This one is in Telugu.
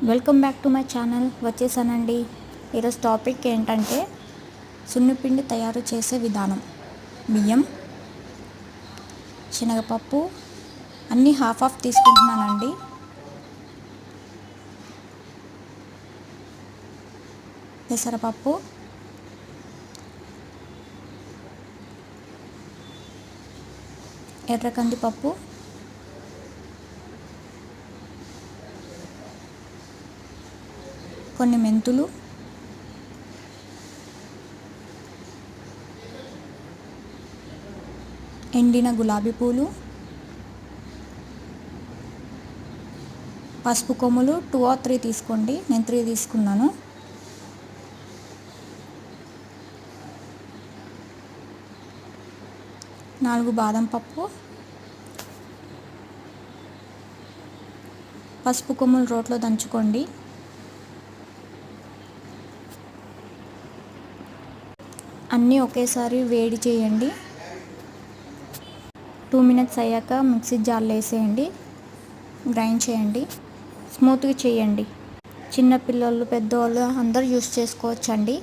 Welcome back to my channel. వచ్చేసానండి. ఈరోజు టాపిక్ ఏంటంటే సున్నిపిండి తయారు చేసే విధానం. బియ్యం, శనగపప్పు అన్నీ హాఫ్ తీసుకుంటున్నానండి. పెసరపప్పు, ఎర్ర కందిపప్పు, కొన్ని మెంతులు, ఎండిన గులాబీ పూలు, పసుపు కొమ్ములు 2 or 3 తీసుకోండి. నేను 3 తీసుకున్నాను. నాలుగు బాదం పప్పు, పసుపు కొమ్ములు రోట్లో దంచుకోండి. అన్నీ ఒకేసారి వేడి చేయండి. 2 minutes అయ్యాక మిక్సీ జార్లో వేసేయండి. గ్రైండ్ చేయండి. స్మూత్గా చేయండి. చిన్నపిల్లలు, పెద్దవాళ్ళు అందరూ యూస్ చేసుకోవచ్చండి.